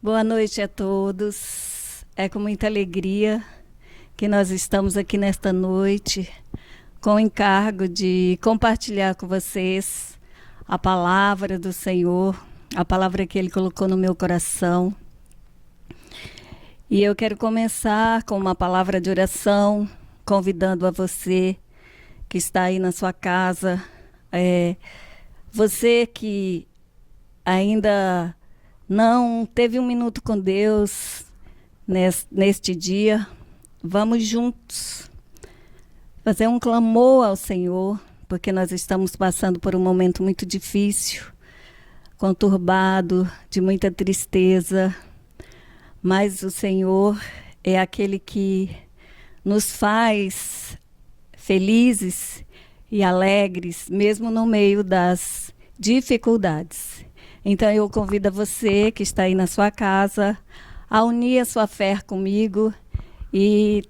Boa noite a todos. É com muita alegria que nós estamos aqui nesta noite com o encargo de compartilhar com vocês a palavra do Senhor, a palavra que Ele colocou no meu coração. E eu quero começar com uma palavra de oração, convidando a você que está aí na sua casa, você que ainda não teve um minuto com Deus neste dia, vamos juntos fazer um clamor ao Senhor, porque nós estamos passando por um momento muito difícil, conturbado, de muita tristeza, mas o Senhor é aquele que nos faz felizes e alegres, mesmo no meio das dificuldades. Então eu convido a você que está aí na sua casa a unir a sua fé comigo e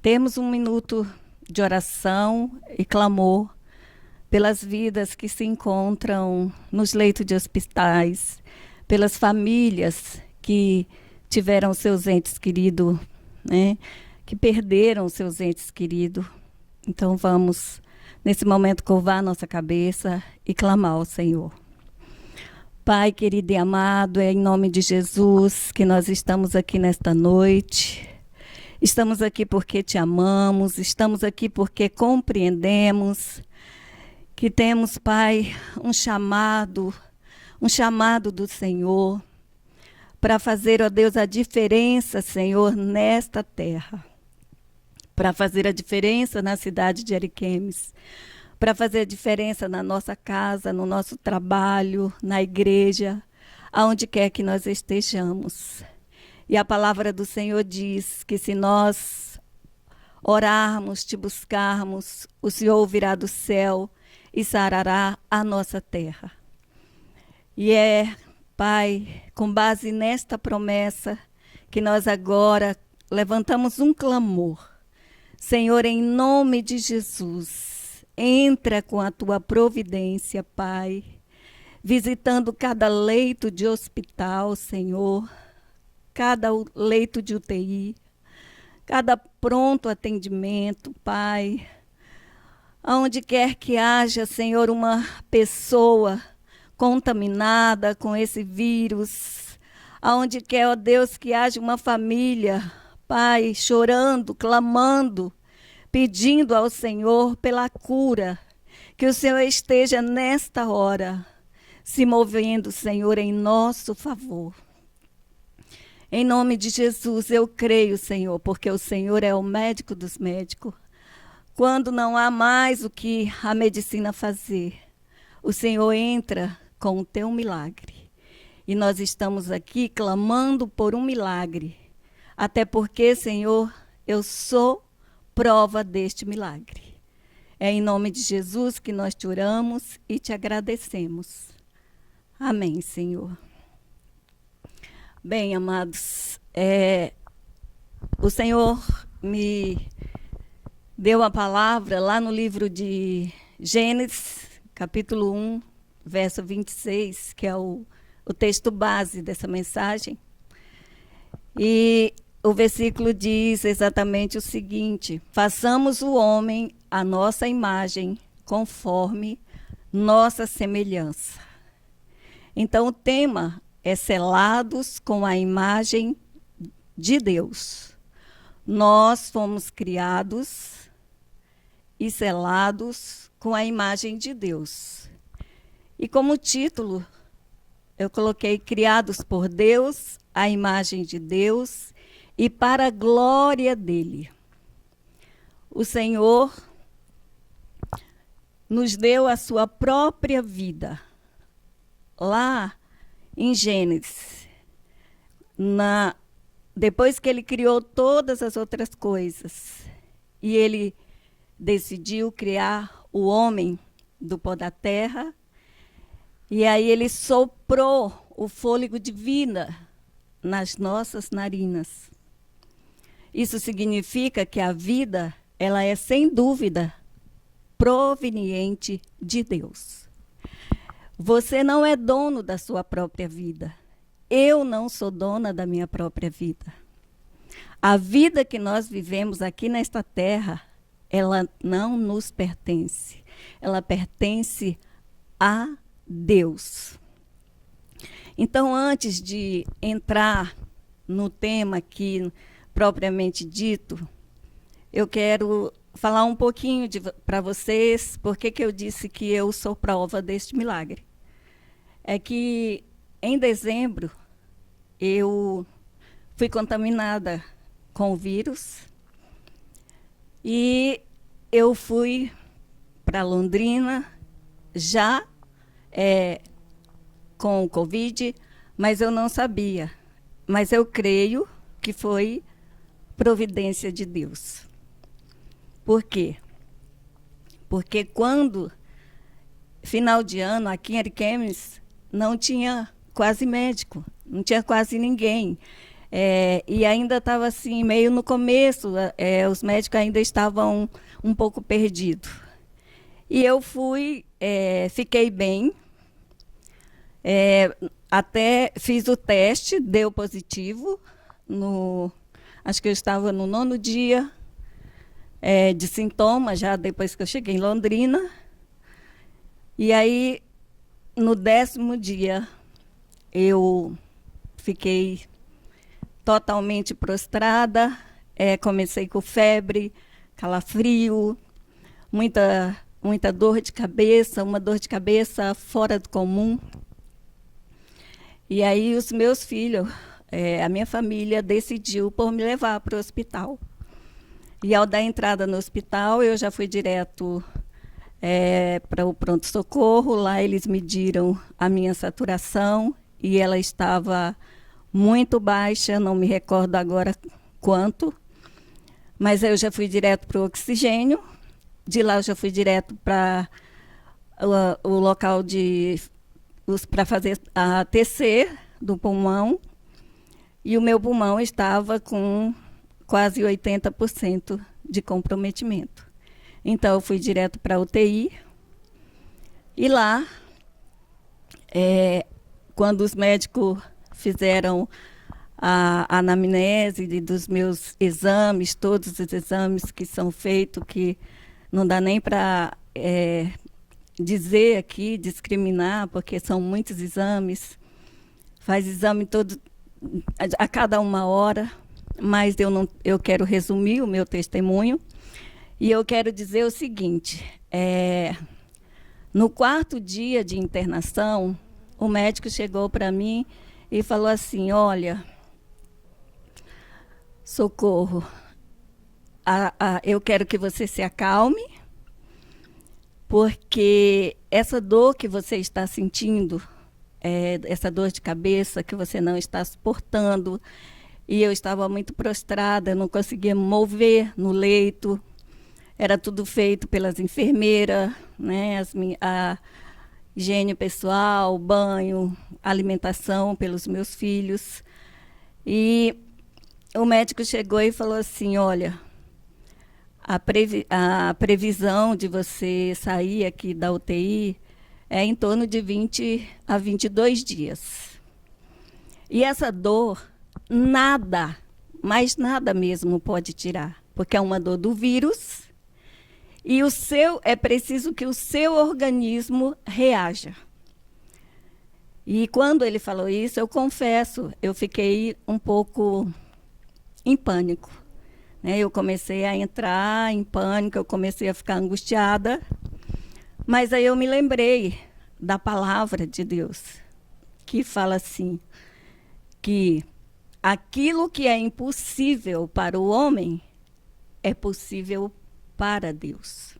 temos um minuto de oração e clamor pelas vidas que se encontram nos leitos de hospitais, pelas famílias que tiveram seus entes queridos, né, que perderam seus entes queridos. Então vamos, nesse momento, curvar nossa cabeça e clamar ao Senhor. Pai querido e amado, é em nome de Jesus que nós estamos aqui nesta noite. Estamos aqui porque te amamos, estamos aqui porque compreendemos que temos, Pai, um chamado do Senhor para fazer, ó Deus, a diferença, Senhor, nesta terra. Para fazer a diferença na cidade de Ariquemes, para fazer a diferença na nossa casa, no nosso trabalho, na igreja, aonde quer que nós estejamos. E a palavra do Senhor diz que se nós orarmos, te buscarmos, o Senhor ouvirá do céu e sarará a nossa terra. E Pai, com base nesta promessa, que nós agora levantamos um clamor. Senhor, em nome de Jesus, entra com a tua providência, Pai, visitando cada leito de hospital, Senhor, cada leito de UTI, cada pronto atendimento, Pai. Aonde quer que haja, Senhor, uma pessoa contaminada com esse vírus, aonde quer, ó Deus, que haja uma família, Pai, chorando, clamando, pedindo ao Senhor pela cura, que o Senhor esteja nesta hora se movendo, Senhor, em nosso favor. Em nome de Jesus, eu creio, Senhor, porque o Senhor é o médico dos médicos. Quando não há mais o que a medicina fazer, o Senhor entra com o teu milagre. E nós estamos aqui clamando por um milagre. Até porque, Senhor, eu sou prova deste milagre. É em nome de Jesus que nós te oramos e te agradecemos. Amém, Senhor. Bem, amados, o Senhor me deu a palavra lá no livro de Gênesis, capítulo 1, verso 26, que é o texto base dessa mensagem. E o versículo diz exatamente o seguinte: façamos o homem à nossa imagem, conforme nossa semelhança. Então o tema é selados com a imagem de Deus. Nós fomos criados e selados com a imagem de Deus. E como título, eu coloquei criados por Deus, a imagem de Deus e para a glória dele. O Senhor nos deu a sua própria vida. Lá em Gênesis, depois que ele criou todas as outras coisas, e ele decidiu criar o homem do pó da terra, e aí ele soprou o fôlego de vida nas nossas narinas. Isso significa que a vida, ela é sem dúvida proveniente de Deus. Você não é dono da sua própria vida. eu não sou dona da minha própria vida. A vida que nós vivemos aqui nesta terra, ela não nos pertence. Ela pertence a Deus. Então, antes de entrar no tema aqui propriamente dito, eu quero falar um pouquinho para vocês por que eu disse que eu sou prova deste milagre. É que em dezembro eu fui contaminada com o vírus e eu fui para Londrina já com o Covid, mas eu não sabia. Mas eu creio que foi providência de Deus. Por quê? Porque quando, final de ano, aqui em Ariquemes, não tinha quase médico, não tinha quase ninguém. E ainda estava assim, meio no começo, os médicos ainda estavam um pouco perdidos. E eu fui, fiquei bem, até fiz o teste, deu positivo, acho que eu estava no 9º dia de sintomas, já depois que eu cheguei em Londrina. E aí, no 10º dia, eu fiquei totalmente prostrada, comecei com febre, calafrio, muita dor de cabeça, uma dor de cabeça fora do comum. E aí os meus filhos, a minha família decidiu por me levar para o hospital. E ao dar entrada no hospital, eu já fui direto para o pronto-socorro. Lá eles mediram a minha saturação e ela estava muito baixa, não me recordo agora quanto. Mas eu já fui direto para o oxigênio. De lá eu já fui direto para o local para fazer a TC do pulmão. E o meu pulmão estava com quase 80% de comprometimento. Então, eu fui direto para a UTI. E lá, quando os médicos fizeram a anamnese dos meus exames, todos os exames que são feitos, que não dá nem para dizer aqui, discriminar, porque são muitos exames. Faz exame a cada 1 hora, mas eu quero resumir o meu testemunho. E eu quero dizer o seguinte, no 4º dia de internação, o médico chegou para mim e falou assim, olha, Socorro, eu quero que você se acalme, porque essa dor que você está sentindo, essa dor de cabeça que você não está suportando, e eu estava muito prostrada, não conseguia me mover no leito, era tudo feito pelas enfermeiras, né, a higiene pessoal, banho, alimentação pelos meus filhos. E o médico chegou e falou assim, olha, a previsão de você sair aqui da UTI é em torno de 20 a 22 dias. E essa dor, nada, mas nada mesmo pode tirar, porque é uma dor do vírus e é preciso que o seu organismo reaja. E quando ele falou isso, eu confesso, eu fiquei um pouco em pânico. Eu comecei a entrar em pânico, eu comecei a ficar angustiada, mas aí eu me lembrei da palavra de Deus, que fala assim, que aquilo que é impossível para o homem é possível para Deus.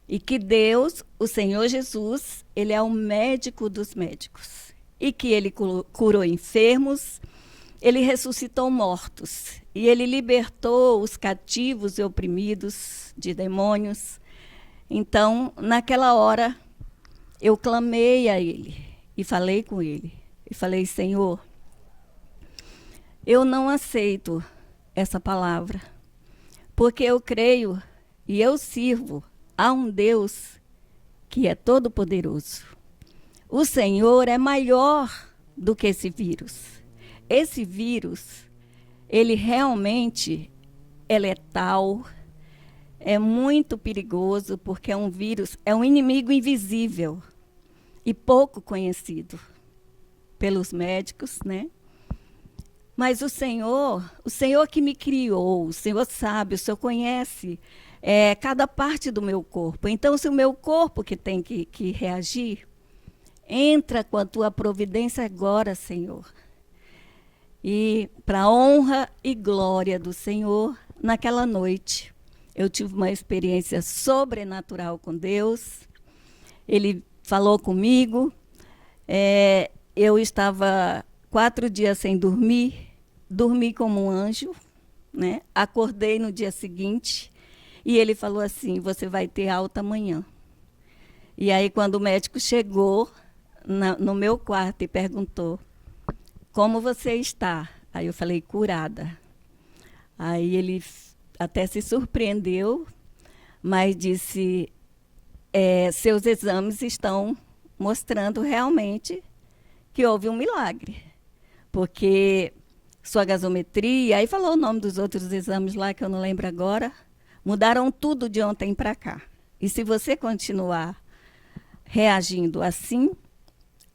E que Deus, o Senhor Jesus, Ele é o médico dos médicos. E que Ele curou enfermos, Ele ressuscitou mortos. E Ele libertou os cativos e oprimidos de demônios. Então, naquela hora, eu clamei a Ele e falei com Ele. E falei, Senhor, eu não aceito essa palavra, porque eu creio e eu sirvo a um Deus que é todo-poderoso. O Senhor é maior do que esse vírus. Esse vírus, ele realmente é letal, é muito perigoso, porque é um vírus, é um inimigo invisível e pouco conhecido pelos médicos, né? Mas o Senhor que me criou, o Senhor sabe, o Senhor conhece cada parte do meu corpo. Então, se o meu corpo que tem que reagir, entra com a tua providência agora, Senhor. E para a honra e glória do Senhor, naquela noite, eu tive uma experiência sobrenatural com Deus. Ele falou comigo. Eu estava 4 dias sem dormir, dormi como um anjo, né? Acordei no dia seguinte e ele falou assim: você vai ter alta amanhã. E aí, quando o médico chegou no meu quarto e perguntou: como você está? Aí eu falei: curada. Aí ele até se surpreendeu, mas disse: seus exames estão mostrando realmente que houve um milagre, porque sua gasometria, aí falou o nome dos outros exames lá, que eu não lembro agora, mudaram tudo de ontem para cá. E se você continuar reagindo assim,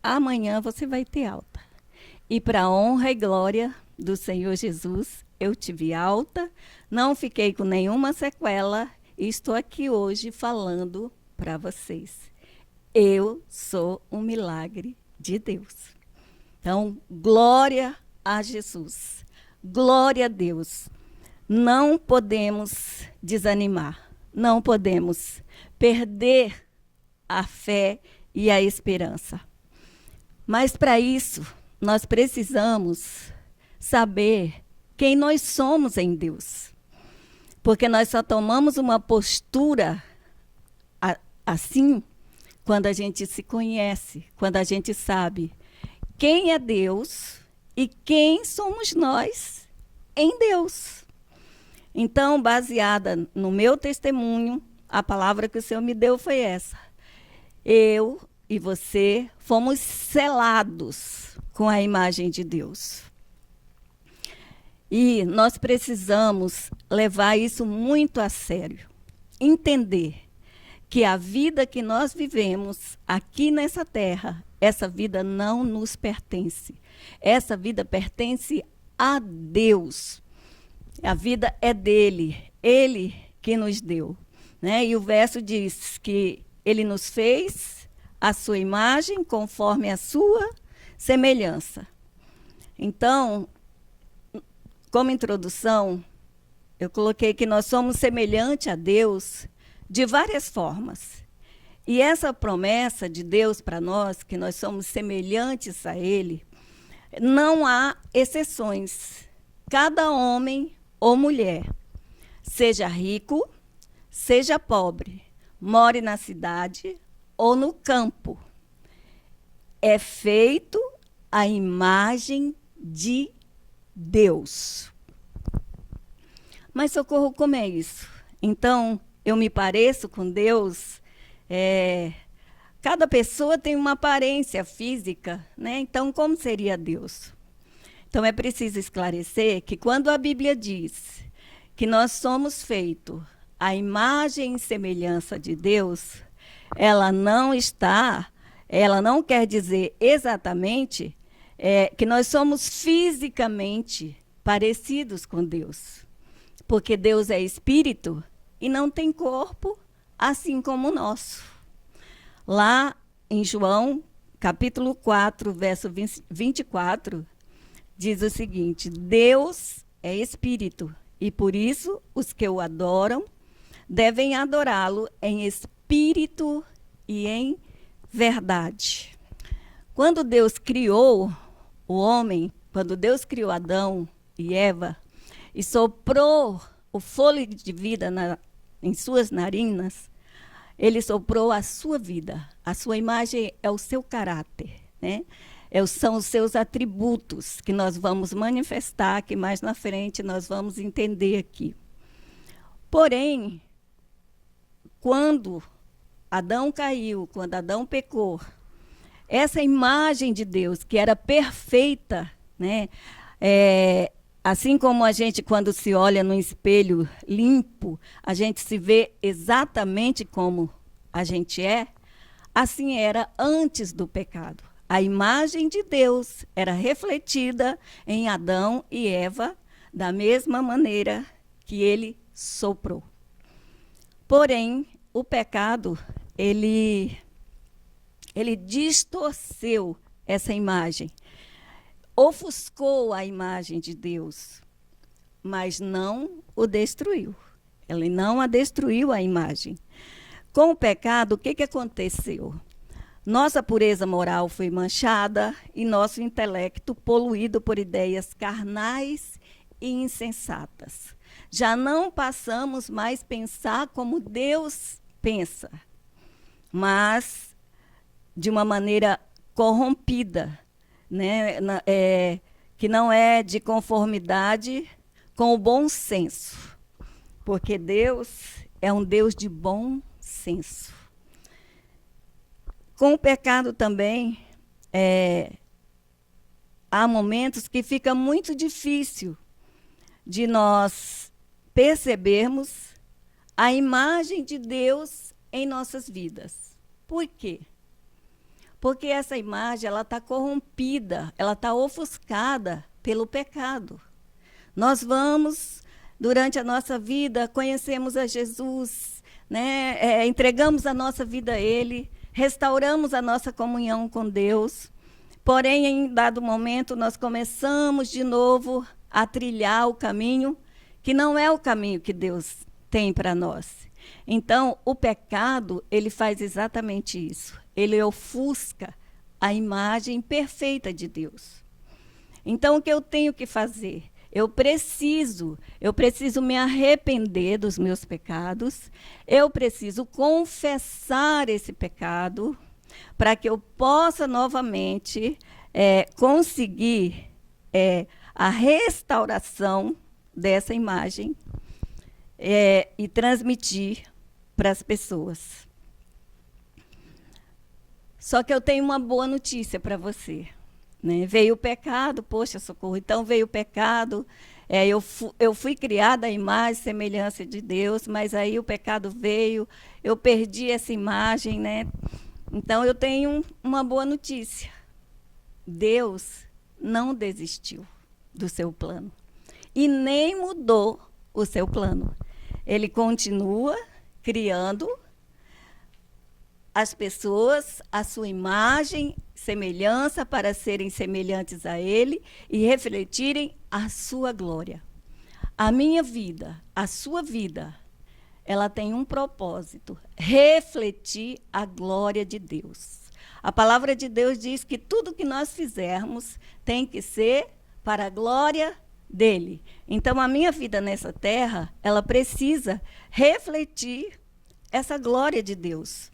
amanhã você vai ter alta. E para a honra e glória do Senhor Jesus, eu tive alta, não fiquei com nenhuma sequela e estou aqui hoje falando para vocês. Eu sou um milagre de Deus. Então, glória a Jesus. Glória a Deus. Não podemos desanimar. Não podemos perder a fé e a esperança. Mas para isso, nós precisamos saber quem nós somos em Deus. Porque nós só tomamos uma postura assim quando a gente se conhece, quando a gente sabe quem é Deus e quem somos nós em Deus. Então, baseada no meu testemunho, a palavra que o Senhor me deu foi essa. Eu e você fomos selados com a imagem de Deus. E nós precisamos levar isso muito a sério. Entender que a vida que nós vivemos aqui nessa terra, essa vida não nos pertence. Essa vida pertence a Deus. A vida é dele, ele que nos deu, né? E o verso diz que ele nos fez a sua imagem conforme a sua semelhança. Então, como introdução, eu coloquei que nós somos semelhantes a Deus de várias formas. E essa promessa de Deus para nós, que nós somos semelhantes a Ele, não há exceções. Cada homem ou mulher, seja rico, seja pobre, more na cidade ou no campo, é feito à imagem de Deus. Mas, Socorro, como é isso? Então, eu me pareço com Deus? Cada pessoa tem uma aparência física, né? Então, como seria Deus? Então, é preciso esclarecer que quando a Bíblia diz que nós somos feitos à imagem e semelhança de Deus, ela não quer dizer exatamente que nós somos fisicamente parecidos com Deus. Porque Deus é espírito e não tem corpo, assim como o nosso. Lá em João, capítulo 4, verso 24, diz o seguinte: Deus é espírito, e por isso os que o adoram devem adorá-lo em espírito e em verdade. Quando Deus criou o homem, quando Deus criou Adão e Eva, e soprou o fôlego de vida em suas narinas, ele soprou a sua vida. A sua imagem é o seu caráter, né? São os seus atributos que nós vamos manifestar, que mais na frente nós vamos entender aqui. Porém, quando Adão caiu, quando Adão pecou, essa imagem de Deus, que era perfeita, né? Assim como a gente, quando se olha no espelho limpo, a gente se vê exatamente como a gente é, assim era antes do pecado. A imagem de Deus era refletida em Adão e Eva da mesma maneira que ele soprou. Porém, o pecado, ele distorceu essa imagem, ofuscou a imagem de Deus, mas não o destruiu. Ele não a destruiu, a imagem. Com o pecado, o que aconteceu? Nossa pureza moral foi manchada e nosso intelecto poluído por ideias carnais e insensatas. Já não passamos mais a pensar como Deus pensa, mas de uma maneira corrompida, né? Que não é de conformidade com o bom senso, porque Deus é um Deus de bom senso. Com o pecado também, há momentos que fica muito difícil de nós percebermos a imagem de Deus em nossas vidas. Por quê? Porque essa imagem está corrompida, ela está ofuscada pelo pecado. Nós vamos, durante a nossa vida, conhecemos a Jesus, né? Entregamos a nossa vida a Ele, restauramos a nossa comunhão com Deus. Porém, em dado momento, nós começamos de novo a trilhar o caminho que não é o caminho que Deus tem para nós. Então, o pecado, ele faz exatamente isso. Ele ofusca a imagem perfeita de Deus. Então, o que eu tenho que fazer? Eu preciso me arrepender dos meus pecados, eu preciso confessar esse pecado, para que eu possa novamente conseguir a restauração dessa imagem e transmitir para as pessoas. Só que eu tenho uma boa notícia para você. Né? Veio o pecado, poxa, socorro, então veio o pecado, eu fui criada à imagem e semelhança de Deus, mas aí o pecado veio, eu perdi essa imagem, né? Então eu tenho uma boa notícia. Deus não desistiu do seu plano e nem mudou o seu plano. Ele continua criando as pessoas, a sua imagem, semelhança, para serem semelhantes a Ele e refletirem a sua glória. A minha vida, a sua vida, ela tem um propósito: refletir a glória de Deus. A palavra de Deus diz que tudo que nós fizermos tem que ser para a glória dele. Então, a minha vida nessa terra, ela precisa refletir essa glória de Deus.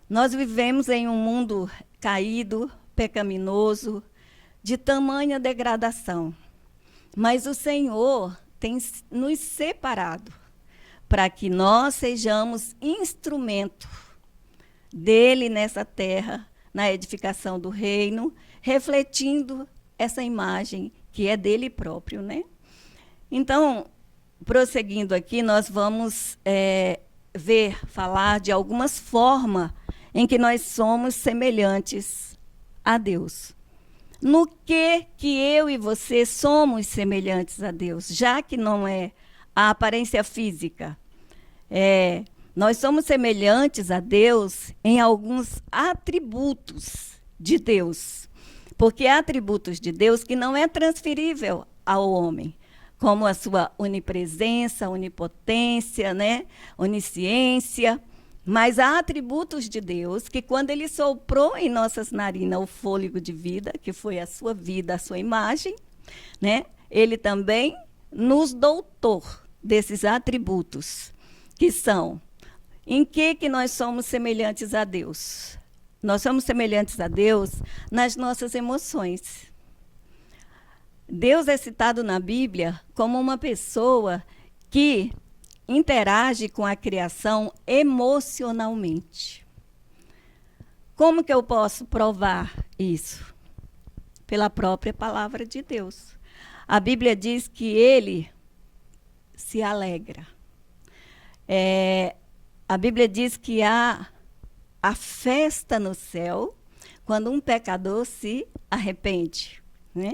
Nós vivemos em um mundo caído, pecaminoso, de tamanha degradação. Mas o Senhor tem nos separado para que nós sejamos instrumento dele nessa terra, na edificação do reino, refletindo essa imagem que é dele próprio, né? Então, prosseguindo aqui, nós vamos falar de algumas formas em que nós somos semelhantes a Deus. No que eu e você somos semelhantes a Deus, já que não é a aparência física. Nós somos semelhantes a Deus em alguns atributos de Deus, porque há atributos de Deus que não é transferível ao homem, como a sua onipresença, onipotência, né? Onisciência. Mas há atributos de Deus que, quando Ele soprou em nossas narinas o fôlego de vida, que foi a sua vida, a sua imagem, né? Ele também nos dotou desses atributos, que são: em que nós somos semelhantes a Deus? Nós somos semelhantes a Deus nas nossas emoções. Deus é citado na Bíblia como uma pessoa que interage com a criação emocionalmente. Como que eu posso provar isso? Pela própria palavra de Deus. A Bíblia diz que ele se alegra. A Bíblia diz que há a festa no céu quando um pecador se arrepende, né?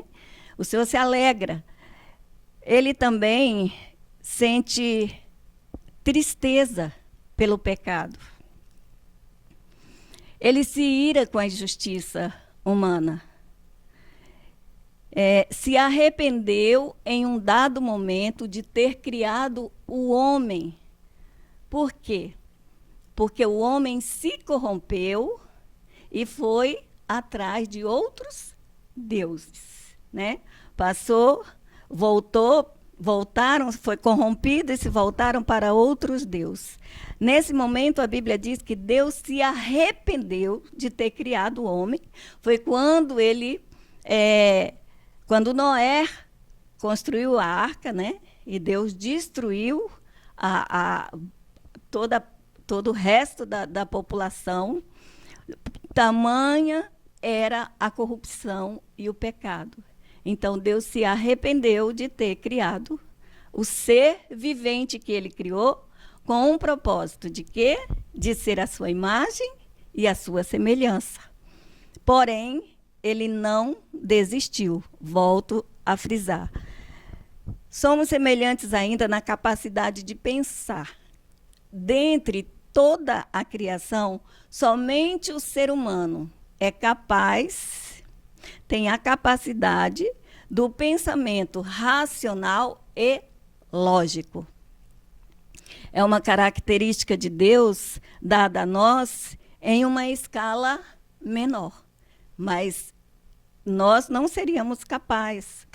O Senhor se alegra. Ele também sente tristeza pelo pecado. Ele se ira com a injustiça humana. Se arrependeu em um dado momento de ter criado o homem. Por quê? Porque o homem se corrompeu e foi atrás de outros deuses, né? Voltaram, foi corrompido e se voltaram para outros deuses. Nesse momento, a Bíblia diz que Deus se arrependeu de ter criado o homem. Foi quando Noé construiu a arca, né? E Deus destruiu todo o resto da população. Tamanha era a corrupção e o pecado. Então, Deus se arrependeu de ter criado o ser vivente que ele criou com um propósito de quê? De ser a sua imagem e a sua semelhança. Porém, ele não desistiu. Volto a frisar. Somos semelhantes ainda na capacidade de pensar. Dentre toda a criação, somente o ser humano tem a capacidade do pensamento racional e lógico. É uma característica de Deus dada a nós em uma escala menor. Mas nós não seríamos capazes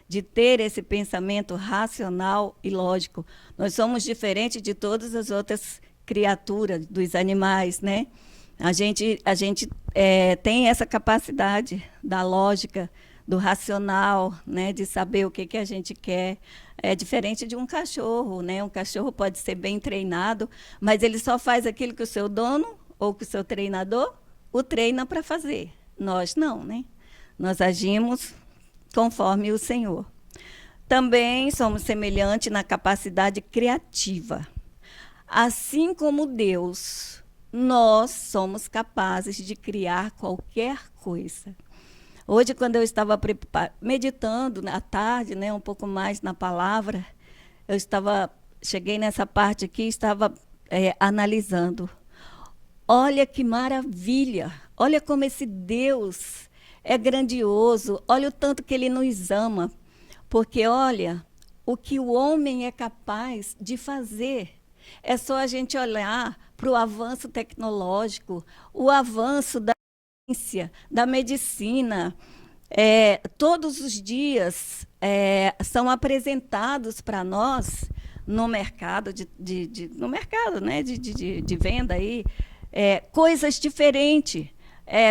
de ter esse pensamento racional e lógico. Nós somos diferentes de todas as outras criaturas, dos animais, né? A gente tem essa capacidade da lógica, do racional, né? De saber o que a gente quer. É diferente de um cachorro, né? Um cachorro pode ser bem treinado, mas ele só faz aquilo que o seu dono ou que o seu treinador o treina para fazer. Nós não, né? Nós agimos conforme o Senhor. Também somos semelhantes na capacidade criativa. Assim como Deus, nós somos capazes de criar qualquer coisa. Hoje, quando eu estava meditando à tarde, né, um pouco mais na palavra, cheguei nessa parte aqui e estava analisando. Olha que maravilha! Olha como esse Deus é grandioso, olha o tanto que ele nos ama, porque olha o que o homem é capaz de fazer. É só a gente olhar para o avanço tecnológico, o avanço da ciência, da medicina. Todos os dias são apresentados para nós no mercado no mercado, né, de venda aí, coisas diferentes.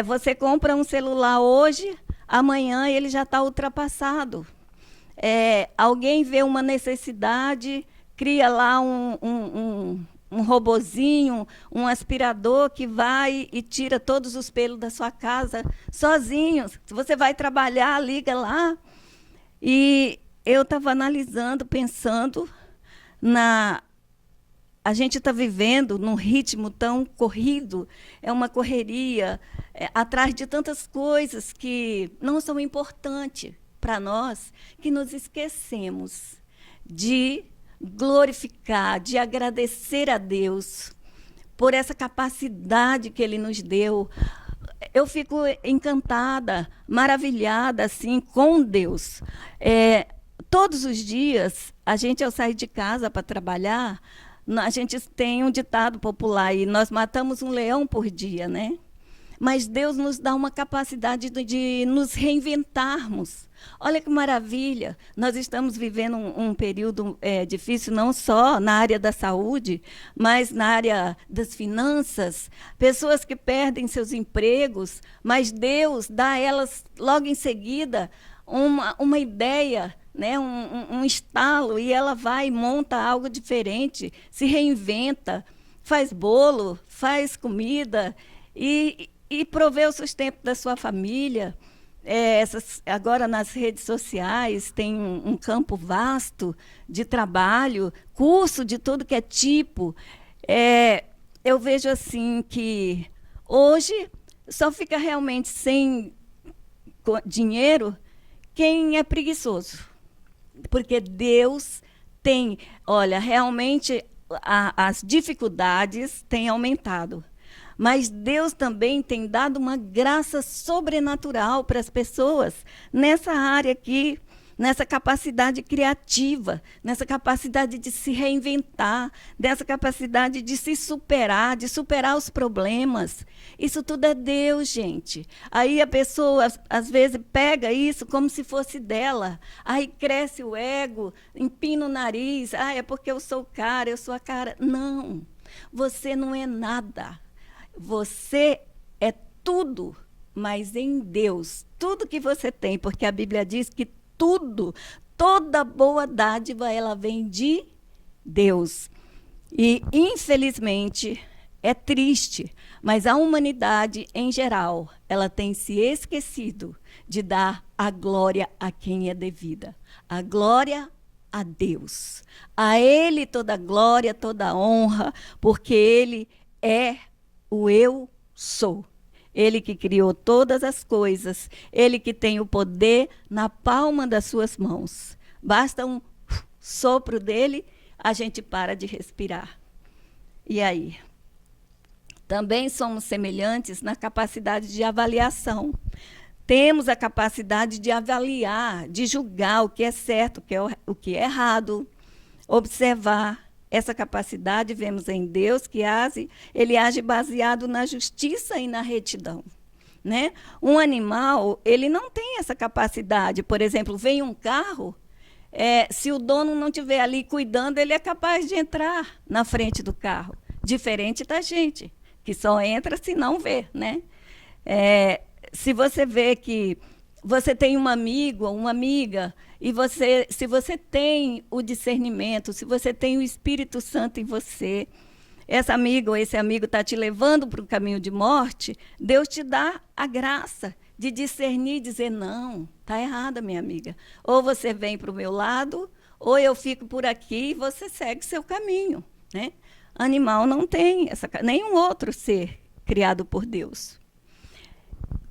Você compra um celular hoje, amanhã ele já está ultrapassado. Alguém vê uma necessidade, cria lá um robozinho, um aspirador que vai e tira todos os pelos da sua casa sozinho. Se você vai trabalhar, liga lá. E eu estava analisando, pensando a gente está vivendo num ritmo tão corrido, é uma correria, atrás de tantas coisas que não são importantes para nós, que nos esquecemos de glorificar, de agradecer a Deus por essa capacidade que Ele nos deu. Eu fico encantada, maravilhada assim, com Deus. Todos os dias, ao sair de casa para trabalhar, a gente tem um ditado popular aí, nós matamos um leão por dia, né? Mas Deus nos dá uma capacidade de nos reinventarmos. Olha que maravilha! Nós estamos vivendo um período difícil, não só na área da saúde, mas na área das finanças. Pessoas que perdem seus empregos, mas Deus dá a elas, logo em seguida, uma ideia, né, um estalo, e ela vai e monta algo diferente, se reinventa, faz bolo, faz comida. e prover o sustento da sua família. Agora nas redes sociais tem um campo vasto de trabalho, curso de tudo que é tipo. Eu vejo assim que hoje só fica realmente sem dinheiro quem é preguiçoso. Porque Deus tem, olha, realmente as dificuldades têm aumentado. Mas Deus também tem dado uma graça sobrenatural para as pessoas nessa área aqui, nessa capacidade criativa, nessa capacidade de se reinventar, nessa capacidade de se superar, de superar os problemas. Isso tudo é Deus, gente. Aí a pessoa, às vezes, pega isso como se fosse dela. Aí cresce o ego, empina o nariz. Ah, é porque eu sou o cara, eu sou a cara. Não, você não é nada. Você é tudo, mas em Deus. Tudo que você tem, porque a Bíblia diz que tudo, toda boa dádiva, ela vem de Deus. E, infelizmente, é triste, mas a humanidade, em geral, ela tem se esquecido de dar a glória a quem é devida. A glória a Deus. A Ele toda a glória, toda a honra, porque Ele é o eu sou. Ele que criou todas as coisas, ele que tem o poder na palma das suas mãos. Basta um sopro dele, a gente para de respirar. E aí? Também somos semelhantes na capacidade de avaliação. Temos a capacidade de avaliar, de julgar o que é certo, o que é errado, observar. Essa capacidade vemos em Deus, que ele age baseado na justiça e na retidão. Né? Um animal, ele não tem essa capacidade. Por exemplo, vem um carro, se o dono não estiver ali cuidando, ele é capaz de entrar na frente do carro. Diferente da gente, que só entra se não vê. Né? Se você vê que você tem um amigo ou uma amiga, e se você tem o discernimento, se você tem o Espírito Santo em você, essa amiga ou esse amigo está te levando para o caminho de morte, Deus te dá a graça de discernir e dizer, não, está errada, minha amiga. Ou você vem para o meu lado, ou eu fico por aqui e você segue seu caminho. Né? Animal não tem nenhum outro ser criado por Deus.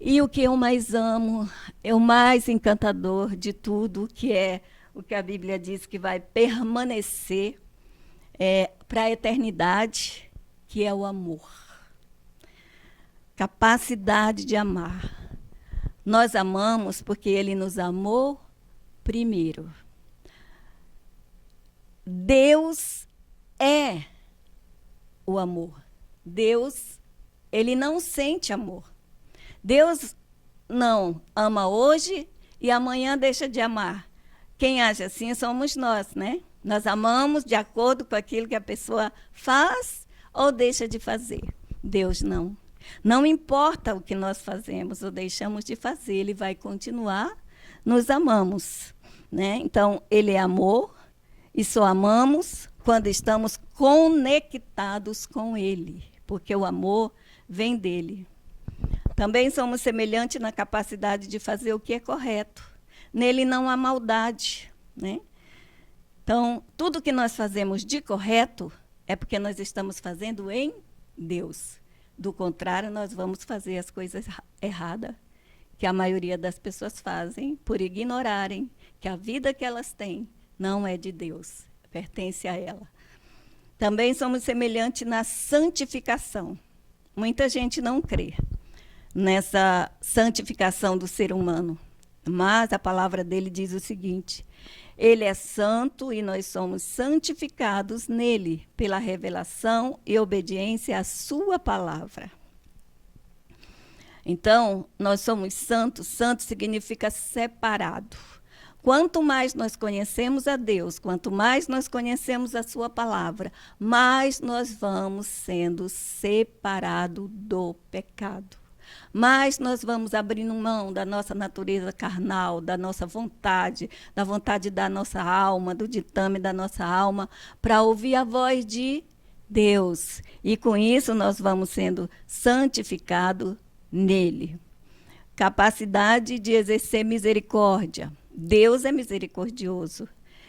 E o que eu mais amo, é o mais encantador de tudo, que é o que a Bíblia diz que vai permanecer para a eternidade, que é o amor. Capacidade de amar. Nós amamos porque Ele nos amou primeiro. Deus é o amor. Deus, Ele não sente amor. Deus não ama hoje e amanhã deixa de amar. Quem age assim somos nós, né? Nós amamos de acordo com aquilo que a pessoa faz ou deixa de fazer. Deus não. Não importa o que nós fazemos ou deixamos de fazer, Ele vai continuar nos amamos. Né? Então, Ele é amor e só amamos quando estamos conectados com Ele, porque o amor vem dEle. Também somos semelhantes na capacidade de fazer o que é correto. Nele não há maldade. Né? Então, tudo que nós fazemos de correto é porque nós estamos fazendo em Deus. Do contrário, nós vamos fazer as coisas erradas, que a maioria das pessoas fazem por ignorarem que a vida que elas têm não é de Deus, pertence a ela. Também somos semelhantes na santificação. Muita gente não crê nessa santificação do ser humano. Mas a palavra dele diz o seguinte: Ele é santo e nós somos santificados nele, pela revelação e obediência à sua palavra. Então, nós somos santos. Santo significa separado. Quanto mais nós conhecemos a Deus, quanto mais nós conhecemos a sua palavra, mais nós vamos sendo separados do pecado. Mas nós vamos abrindo mão da nossa natureza carnal, da nossa vontade, da vontade da nossa alma, do ditame da nossa alma, para ouvir a voz de Deus. E com isso nós vamos sendo santificados nele. Capacidade de exercer misericórdia. Deus é misericordioso.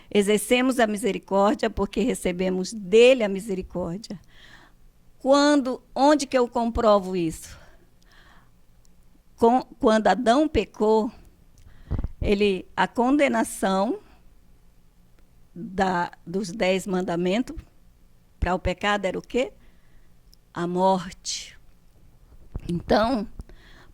Exercemos a misericórdia porque recebemos dele a misericórdia. Onde que eu comprovo isso? Quando Adão pecou, a condenação dos 10 mandamentos para o pecado era o quê? A morte. Então,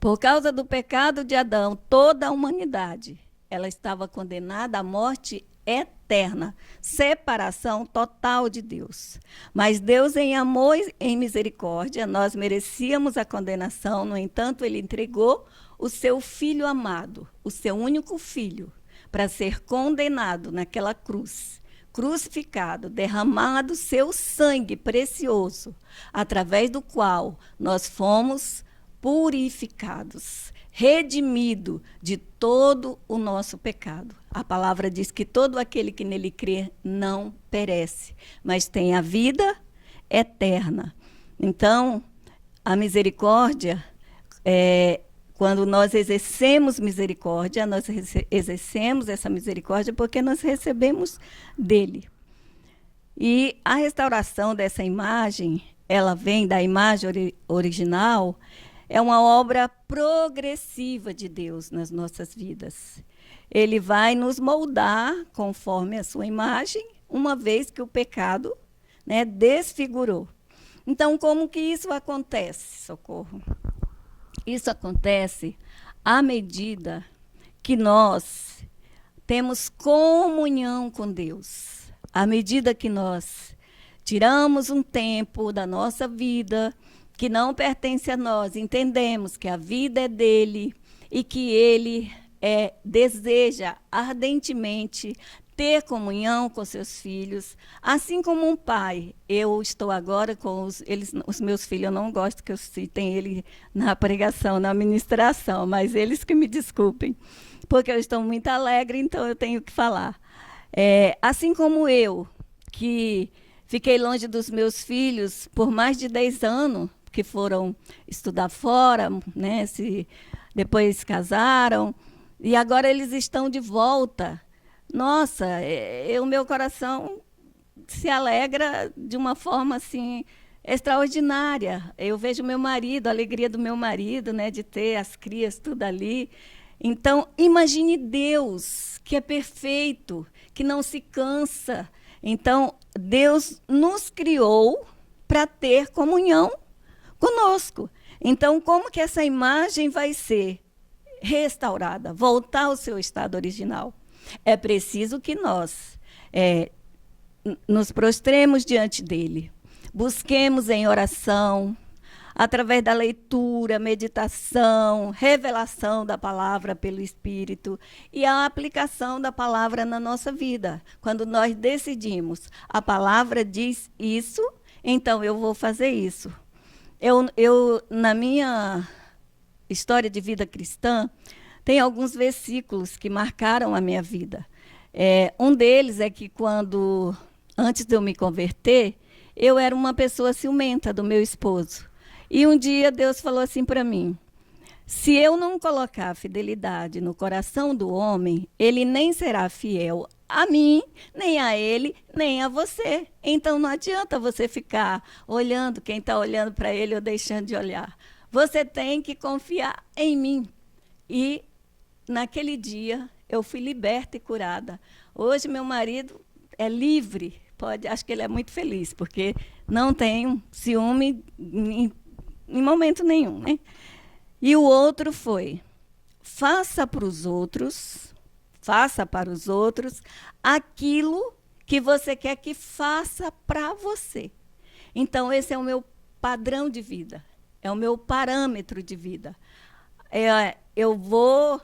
por causa do pecado de Adão, toda a humanidade, ela estava condenada à morte eterna, separação total de Deus. Mas Deus, em amor e em misericórdia, nós merecíamos a condenação, no entanto, ele entregou o seu filho amado, o seu único filho, para ser condenado naquela cruz, crucificado, derramado seu sangue precioso, através do qual nós fomos purificados, redimido de todo o nosso pecado. A palavra diz que todo aquele que nele crê não perece, mas tem a vida eterna. Então, a misericórdia, quando nós exercemos misericórdia, nós exercemos essa misericórdia porque nós recebemos dele. E a restauração dessa imagem, ela vem da imagem original, é uma obra progressiva de Deus nas nossas vidas. Ele vai nos moldar conforme a sua imagem, uma vez que o pecado, desfigurou. Então, como que isso acontece, Socorro? Isso acontece à medida que nós temos comunhão com Deus. À medida que nós tiramos um tempo da nossa vida que não pertence a nós, entendemos que a vida é dele e que ele deseja ardentemente ter comunhão com seus filhos, assim como um pai. Eu estou agora com os meus filhos, eu não gosto que eu citem ele na pregação, na ministração, mas eles que me desculpem, porque eu estou muito alegre, então eu tenho que falar. Assim como eu, que fiquei longe dos meus filhos por mais de 10 anos, que foram estudar fora, depois casaram, e agora eles estão de volta. Nossa, o meu coração se alegra de uma forma assim extraordinária. Eu vejo meu marido, a alegria do meu marido, de ter as crias tudo ali. Então, imagine Deus, que é perfeito, que não se cansa. Então, Deus nos criou para ter comunhão conosco. Então, como que essa imagem vai ser restaurada, voltar ao seu estado original? É preciso que nós nos prostremos diante dele, busquemos em oração, através da leitura, meditação, revelação da palavra pelo Espírito e a aplicação da palavra na nossa vida. Quando nós decidimos, a palavra diz isso, então eu vou fazer isso. Eu na minha história de vida cristã, tem alguns versículos que marcaram a minha vida. Um deles é que antes de eu me converter, eu era uma pessoa ciumenta do meu esposo. E um dia Deus falou assim para mim: se eu não colocar fidelidade no coração do homem, ele nem será fiel a mim, nem a ele, nem a você. Então não adianta você ficar olhando quem está olhando para ele ou deixando de olhar. Você tem que confiar em mim. E naquele dia eu fui liberta e curada. Hoje meu marido é livre, acho que ele é muito feliz, porque não tem ciúme em momento nenhum, E o outro foi: faça para os outros aquilo que você quer que faça para você. Então, esse é o meu padrão de vida, é o meu parâmetro de vida. Eu vou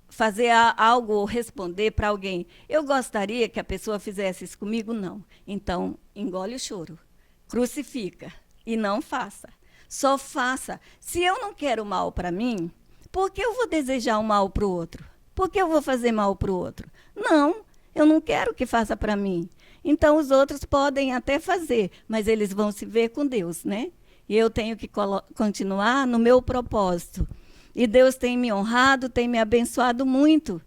fazer algo ou responder para alguém. Eu gostaria que a pessoa fizesse isso comigo? Não. Então, engole o choro, crucifica e não faça. Só faça. Se eu não quero mal para mim, por que eu vou desejar o mal para o outro? Por que eu vou fazer mal para o outro? Não, eu não quero que faça para mim. Então, os outros podem até fazer, mas eles vão se ver com Deus, né? E eu tenho que continuar no meu propósito. E Deus tem me honrado, tem me abençoado muito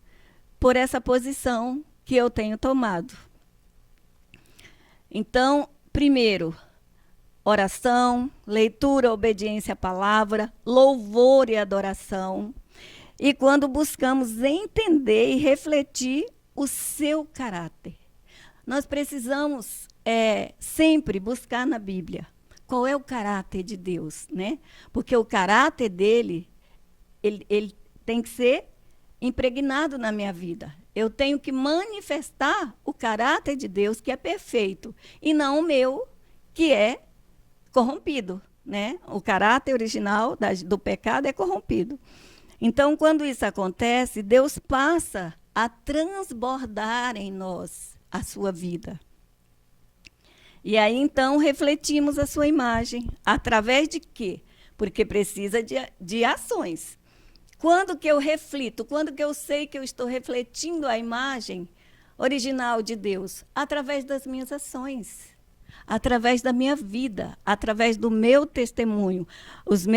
por essa posição que eu tenho tomado. Então, primeiro, oração, leitura, obediência à palavra, louvor e adoração. E quando buscamos entender e refletir o seu caráter. Nós precisamos sempre buscar na Bíblia qual é o caráter de Deus, né? Porque o caráter dele, ele tem que ser impregnado na minha vida. Eu tenho que manifestar o caráter de Deus, que é perfeito, e não o meu, que é corrompido, né? O caráter original do pecado é corrompido. Então, quando isso acontece, Deus passa a transbordar em nós a sua vida. E aí, então, refletimos a sua imagem. Através de quê? Porque precisa de ações. Quando que eu reflito? Quando que eu sei que eu estou refletindo a imagem original de Deus? Através das minhas ações. Através da minha vida, através do meu testemunho.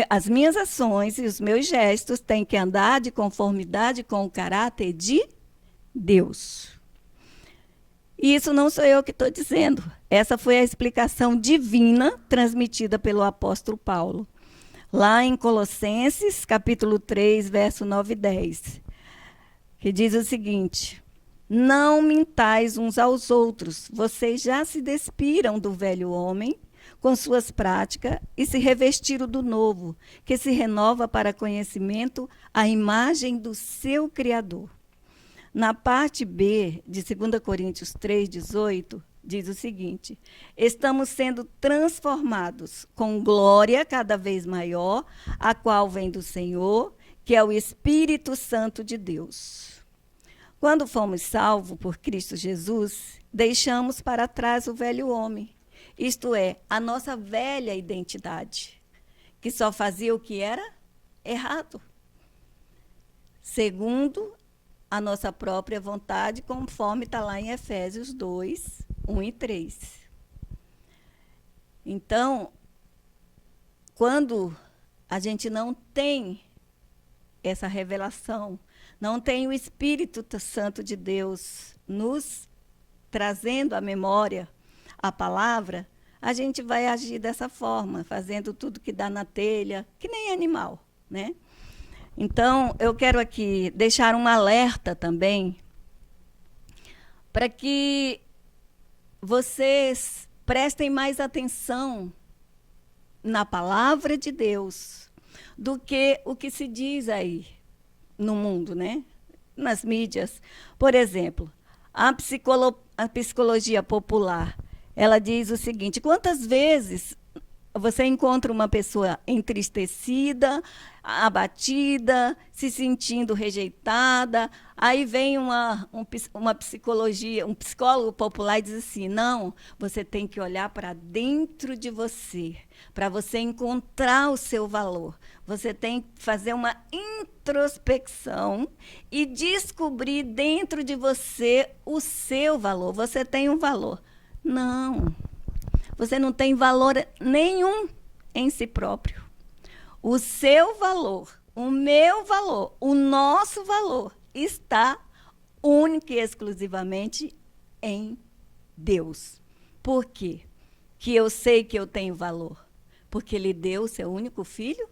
As minhas ações e os meus gestos têm que andar de conformidade com o caráter de Deus. E isso não sou eu que estou dizendo. Essa foi a explicação divina transmitida pelo apóstolo Paulo. Lá em Colossenses, capítulo 3, verso 9 e 10. Que diz o seguinte: não mintais uns aos outros, vocês já se despiram do velho homem com suas práticas e se revestiram do novo, que se renova para conhecimento a imagem do seu Criador. Na parte B de 2 Coríntios 3,18, diz o seguinte: estamos sendo transformados com glória cada vez maior, a qual vem do Senhor, que é o Espírito Santo de Deus. Quando fomos salvos por Cristo Jesus, deixamos para trás o velho homem, isto é, a nossa velha identidade, que só fazia o que era errado, segundo a nossa própria vontade, conforme está lá em Efésios 2, 1 e 3. Então, quando a gente não tem essa revelação, não tem o Espírito Santo de Deus nos trazendo à memória a palavra, a gente vai agir dessa forma, fazendo tudo que dá na telha, que nem animal, né? Então, eu quero aqui deixar um alerta também para que vocês prestem mais atenção na palavra de Deus do que o que se diz aí no mundo, né? Nas mídias. Por exemplo, a psicologia popular, ela diz o seguinte: quantas vezes você encontra uma pessoa entristecida, abatida, se sentindo rejeitada, aí vem uma psicologia, um psicólogo popular e diz assim: não, você tem que olhar para dentro de você, para você encontrar o seu valor. Você tem que fazer uma introspecção e descobrir dentro de você o seu valor. Você tem um valor. Não. Você não tem valor nenhum em si próprio. O seu valor, o meu valor, o nosso valor está única e exclusivamente em Deus. Por quê? Que eu sei que eu tenho valor? Porque Ele deu o seu único filho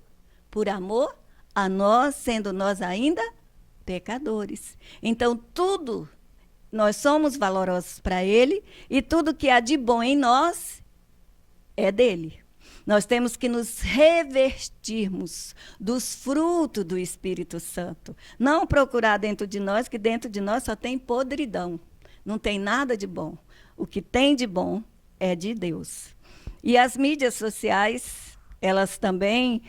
por amor a nós, sendo nós ainda pecadores. Então, tudo, nós somos valorosos para Ele, e tudo que há de bom em nós é dele. Nós temos que nos revestirmos dos frutos do Espírito Santo. Não procurar dentro de nós, que dentro de nós só tem podridão. Não tem nada de bom. O que tem de bom é de Deus. E as mídias sociais, elas também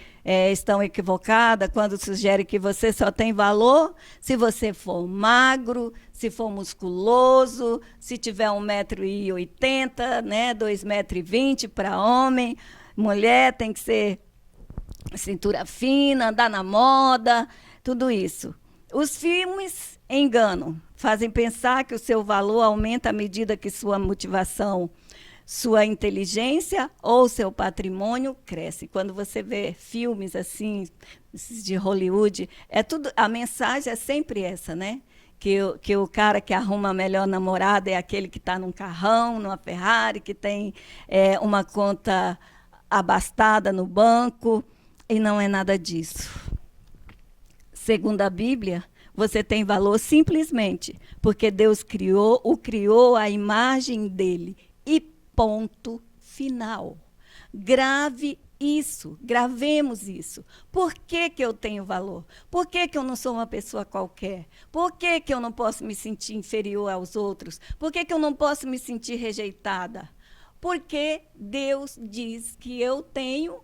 estão equivocadas quando sugerem que você só tem valor se você for magro, se for musculoso, se tiver 1,80 m, né, 2,20 m para homem. Mulher tem que ser cintura fina, andar na moda, tudo isso. Os filmes engano, fazem pensar que o seu valor aumenta à medida que sua motivação, sua inteligência ou seu patrimônio cresce. Quando você vê filmes assim, esses de Hollywood, a mensagem é sempre essa, né? Que o cara que arruma a melhor namorada é aquele que está num carrão, numa Ferrari, que tem uma conta abastada no banco, e não é nada disso. Segundo a Bíblia, você tem valor simplesmente porque Deus o criou à imagem dele. E ponto final. Grave isso, gravemos isso. Por que que eu tenho valor? Por que que eu não sou uma pessoa qualquer? Por que que eu não posso me sentir inferior aos outros? Por que que eu não posso me sentir rejeitada? Porque Deus diz que eu tenho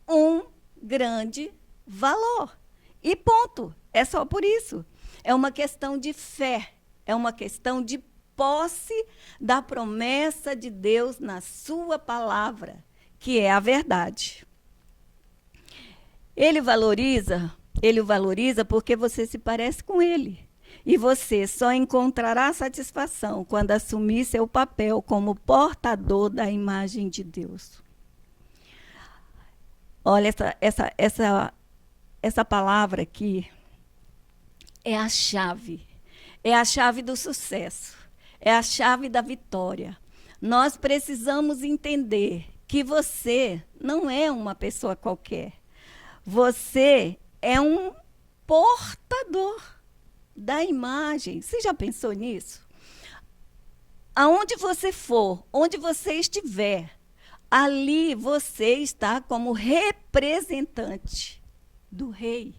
um grande valor. E ponto. É só por isso. É uma questão de fé. É uma questão de posse da promessa de Deus na sua palavra, que é a verdade. Ele o valoriza porque você se parece com ele. E você só encontrará satisfação quando assumir seu papel como portador da imagem de Deus. Olha, essa palavra aqui é a chave. É a chave do sucesso. É a chave da vitória. Nós precisamos entender que você não é uma pessoa qualquer. Você é um portador da imagem. Você já pensou nisso? Aonde você for, onde você estiver, ali você está como representante do rei.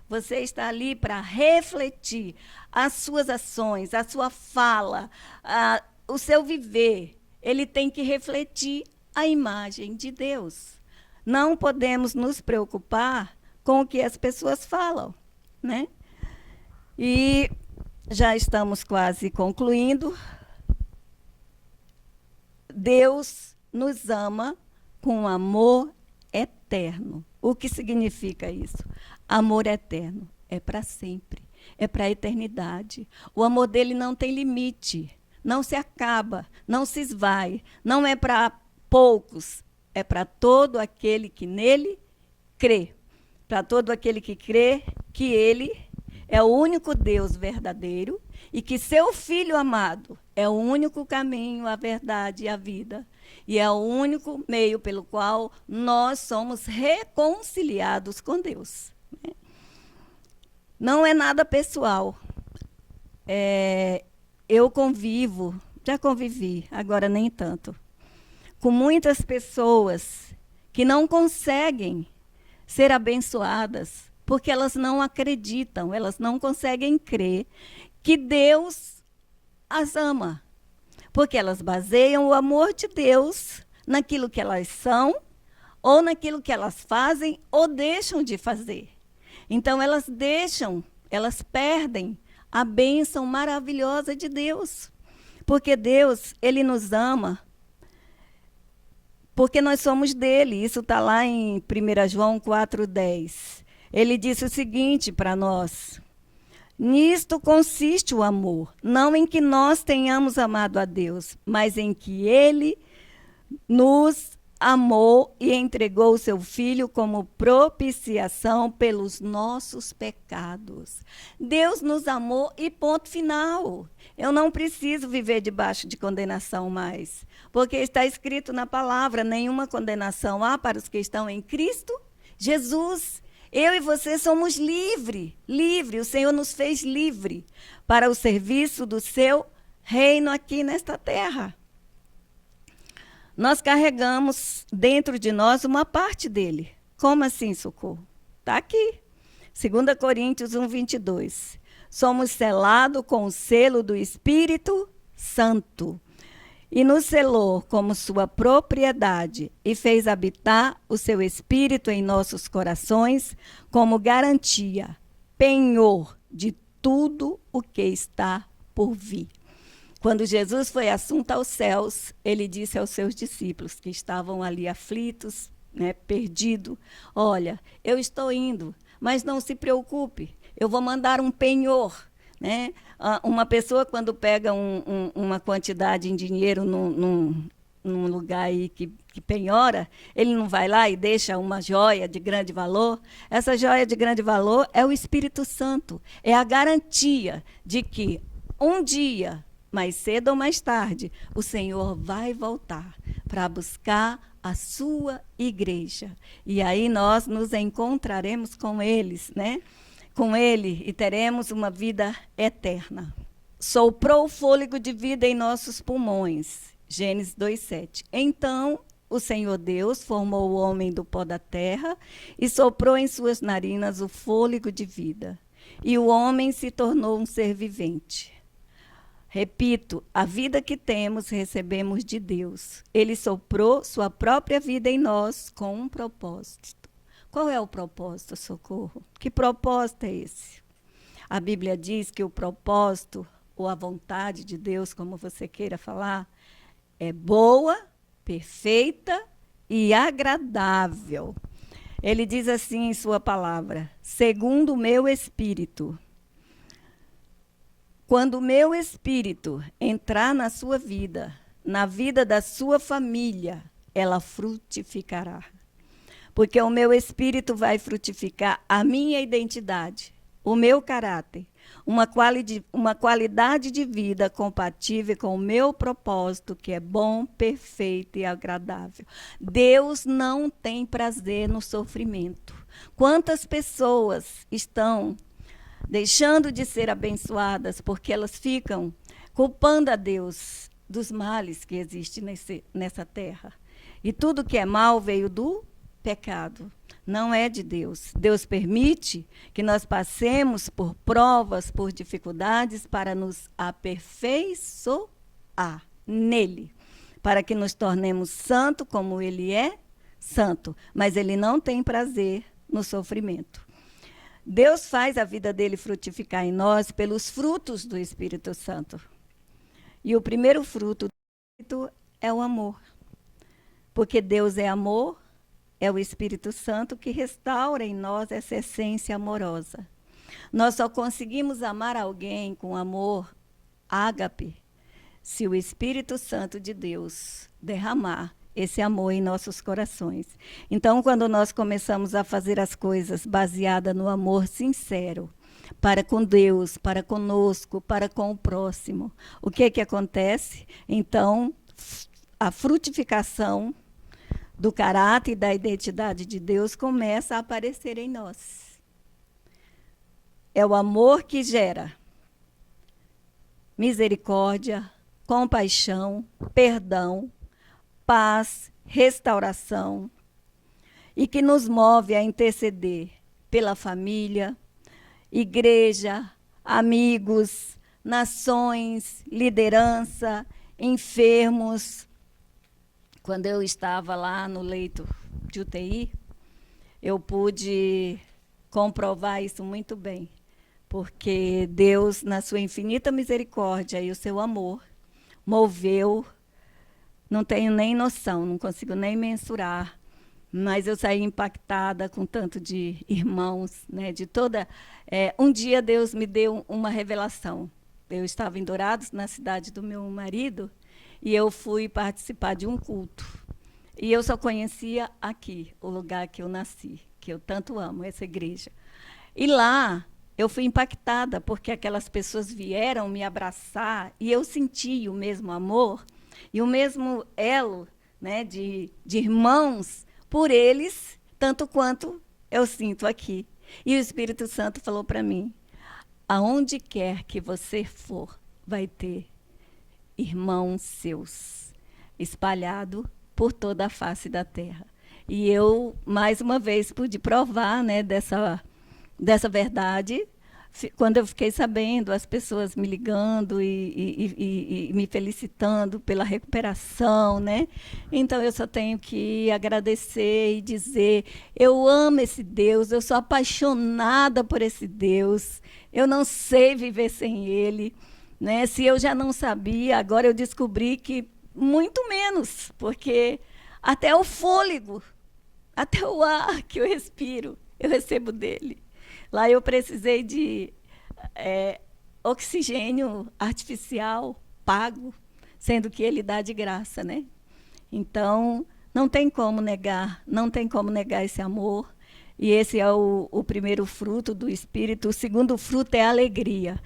Você está ali para refletir as suas ações, a sua fala, o seu viver. Ele tem que refletir a imagem de Deus. Não podemos nos preocupar com o que as pessoas falam, né? E já estamos quase concluindo. Deus nos ama com amor eterno. O que significa isso? Amor eterno é para sempre, é para a eternidade. O amor dele não tem limite, não se acaba, não se esvai, não é para poucos, é para todo aquele que nele crê. Para todo aquele que crê que ele é o único Deus verdadeiro e que seu Filho amado é o único caminho, a verdade e a vida. E é o único meio pelo qual nós somos reconciliados com Deus. Não é nada pessoal. Eu já convivi, agora nem tanto, com muitas pessoas que não conseguem ser abençoadas porque elas não acreditam, elas não conseguem crer que Deus as ama. Porque elas baseiam o amor de Deus naquilo que elas são, ou naquilo que elas fazem ou deixam de fazer. Então elas perdem a bênção maravilhosa de Deus. Porque Deus, ele nos ama, porque nós somos dele. Isso está lá em 1 João 4,10. Ele disse o seguinte para nós: nisto consiste o amor, não em que nós tenhamos amado a Deus, mas em que ele nos amou e entregou o seu Filho como propiciação pelos nossos pecados. Deus nos amou e ponto final. Eu não preciso viver debaixo de condenação mais, porque está escrito na palavra: nenhuma condenação há para os que estão em Cristo Jesus. Eu e você somos livres. O Senhor nos fez livre para o serviço do seu reino aqui nesta terra. Nós carregamos dentro de nós uma parte dele. Como assim, Socorro? Está aqui. 2 Coríntios 1:22. Somos selados com o selo do Espírito Santo. E nos selou como sua propriedade e fez habitar o seu Espírito em nossos corações como garantia, penhor de tudo o que está por vir. Quando Jesus foi assunto aos céus, ele disse aos seus discípulos que estavam ali aflitos, perdidos: olha, eu estou indo, mas não se preocupe, eu vou mandar um penhor. né? Uma pessoa, quando pega uma quantidade em dinheiro num lugar aí que penhora, ele não vai lá e deixa uma joia de grande valor. Essa joia de grande valor é o Espírito Santo. É a garantia de que um dia, mais cedo ou mais tarde, o Senhor vai voltar para buscar a sua igreja. E aí nós nos encontraremos com eles, né? Com ele, e teremos uma vida eterna. Soprou o fôlego de vida em nossos pulmões. Gênesis 2:7. Então o Senhor Deus formou o homem do pó da terra e soprou em suas narinas o fôlego de vida. E o homem se tornou um ser vivente. Repito, a vida que temos recebemos de Deus. Ele soprou sua própria vida em nós com um propósito. Qual é o propósito, Socorro? Que propósito é esse? A Bíblia diz que o propósito, ou a vontade de Deus, como você queira falar, é boa, perfeita e agradável. Ele diz assim em sua palavra: segundo o meu espírito. Quando o meu espírito entrar na sua vida, na vida da sua família, ela frutificará. Porque o meu espírito vai frutificar a minha identidade, o meu caráter, uma qualidade de vida compatível com o meu propósito, que é bom, perfeito e agradável. Deus não tem prazer no sofrimento. Quantas pessoas estão deixando de ser abençoadas porque elas ficam culpando a Deus dos males que existem nessa terra? E tudo que é mal veio do pecado, não é de Deus. Deus permite que nós passemos por provas, por dificuldades, para nos aperfeiçoar nele, para que nos tornemos santo como ele é santo, mas ele não tem prazer no sofrimento. Deus faz a vida dele frutificar em nós pelos frutos do Espírito Santo. E o primeiro fruto do Espírito é o amor. Porque Deus é amor, é o Espírito Santo que restaura em nós essa essência amorosa. Nós só conseguimos amar alguém com amor ágape se o Espírito Santo de Deus derramar esse amor em nossos corações. Então, quando nós começamos a fazer as coisas baseadas no amor sincero, para com Deus, para conosco, para com o próximo, o que acontece? Então, a frutificação do caráter e da identidade de Deus começa a aparecer em nós. É o amor que gera misericórdia, compaixão, perdão, paz, restauração, e que nos move a interceder pela família, igreja, amigos, nações, liderança, enfermos. Quando eu estava lá no leito de UTI, eu pude comprovar isso muito bem, porque Deus, na sua infinita misericórdia e o seu amor, moveu. Não tenho nem noção, não consigo nem mensurar, mas eu saí impactada com tanto de irmãos, né, de toda... um dia Deus me deu uma revelação. Eu estava em Dourados, na cidade do meu marido, e eu fui participar de um culto. E eu só conhecia aqui, o lugar que eu nasci, que eu tanto amo, essa igreja. E lá eu fui impactada, porque aquelas pessoas vieram me abraçar, e eu senti o mesmo amor, e o mesmo elo, né, de irmãos por eles, tanto quanto eu sinto aqui. E o Espírito Santo falou para mim: aonde quer que você for, vai ter irmãos seus espalhados por toda a face da terra. E eu, mais uma vez, pude provar, né, dessa verdade, quando eu fiquei sabendo, as pessoas me ligando e me felicitando pela recuperação, né? Então, eu só tenho que agradecer e dizer: eu amo esse Deus, eu sou apaixonada por esse Deus, eu não sei viver sem Ele, né? Se eu já não sabia, agora eu descobri que muito menos, porque até o fôlego, até o ar que eu respiro, eu recebo dele. Lá eu precisei de oxigênio artificial pago, sendo que ele dá de graça, né? Então, não tem como negar, não tem como negar esse amor. E esse é o primeiro fruto do Espírito. O segundo fruto é a alegria.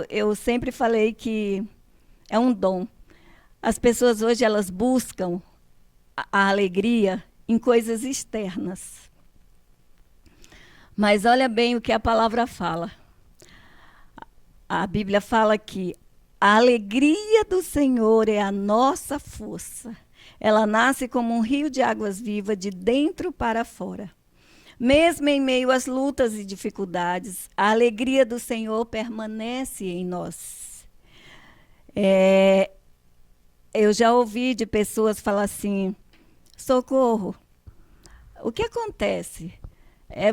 Eu sempre falei que é um dom. As pessoas hoje elas buscam a alegria em coisas externas. Mas olha bem o que a palavra fala. A Bíblia fala que a alegria do Senhor é a nossa força. Ela nasce como um rio de águas vivas de dentro para fora. Mesmo em meio às lutas e dificuldades, a alegria do Senhor permanece em nós. Eu já ouvi de pessoas falar assim: socorro, o que acontece?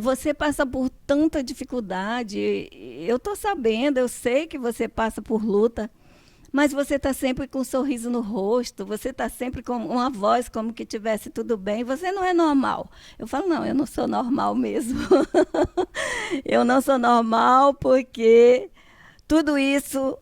Você passa por tanta dificuldade, eu estou sabendo, eu sei que você passa por luta, mas você está sempre com um sorriso no rosto, você está sempre com uma voz como que tivesse tudo bem, você não é normal. Eu falo, não, eu não sou normal mesmo. Eu não sou normal porque tudo isso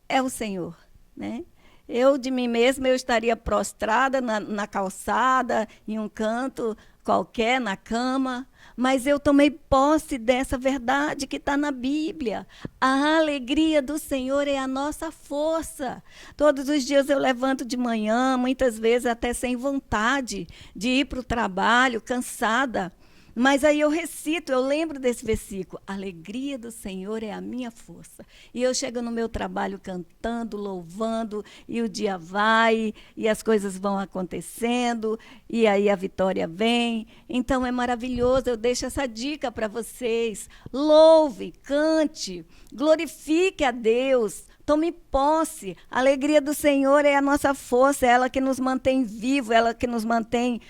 é o Senhor, né? Eu, de mim mesma, eu estaria prostrada na calçada, em um canto qualquer, na cama, mas eu tomei posse dessa verdade que está na Bíblia. A alegria do Senhor é a nossa força. Todos os dias eu levanto de manhã, muitas vezes até sem vontade de ir para o trabalho, cansada. Mas aí eu recito, eu lembro desse versículo: a alegria do Senhor é a minha força. E eu chego no meu trabalho cantando, louvando, e o dia vai, e as coisas vão acontecendo, e aí a vitória vem. Então é maravilhoso, eu deixo essa dica para vocês. Louve, cante, glorifique a Deus. Tome posse. A alegria do Senhor é a nossa força, é ela que nos mantém vivos, ela que nos mantém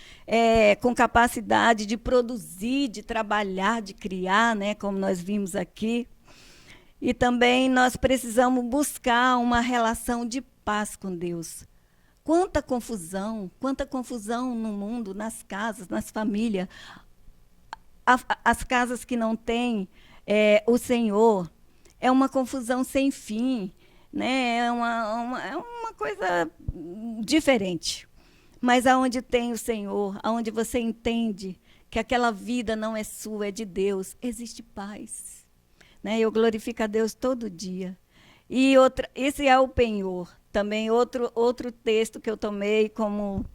com capacidade de produzir, de trabalhar, de criar, né, como nós vimos aqui. E também nós precisamos buscar uma relação de paz com Deus. Quanta confusão no mundo, nas casas, nas famílias. As casas que não têm o Senhor, é uma confusão sem fim. Né? É uma coisa diferente. Mas aonde tem o Senhor, aonde você entende que aquela vida não é sua, é de Deus, existe paz. Né? Eu glorifico a Deus todo dia. E esse é o penhor. Também outro texto que eu tomei como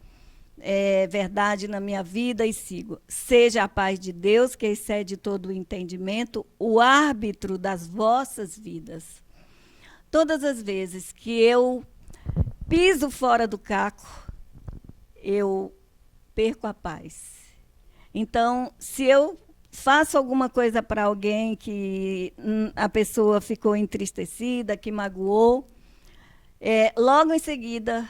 verdade na minha vida e sigo. Seja a paz de Deus, que excede todo o entendimento, o árbitro das vossas vidas. Todas as vezes que eu piso fora do caco, eu perco a paz. Então, se eu faço alguma coisa para alguém que a pessoa ficou entristecida, que magoou, logo em seguida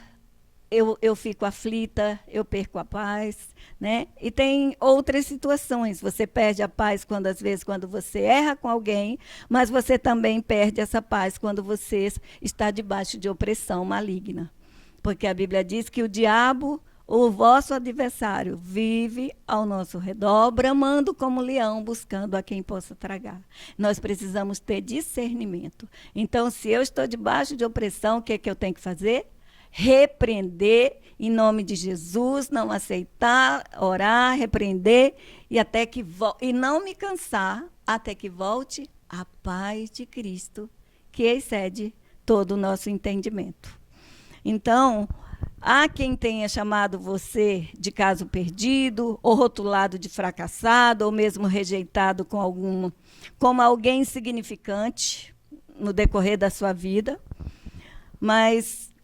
eu fico aflita, eu perco a paz, né? E tem outras situações. Você perde a paz às vezes quando você erra com alguém, mas você também perde essa paz quando você está debaixo de opressão maligna. Porque a Bíblia diz que o diabo, o vosso adversário, vive ao nosso redor, bramando como leão, buscando a quem possa tragar. Nós precisamos ter discernimento. Então, se eu estou debaixo de opressão, o que é que eu tenho que fazer? Repreender em nome de Jesus, não aceitar, orar, repreender e não me cansar até que volte a paz de Cristo, que excede todo o nosso entendimento. Então, há quem tenha chamado você de caso perdido, ou rotulado de fracassado, ou mesmo rejeitado como alguém insignificante no decorrer da sua vida, mas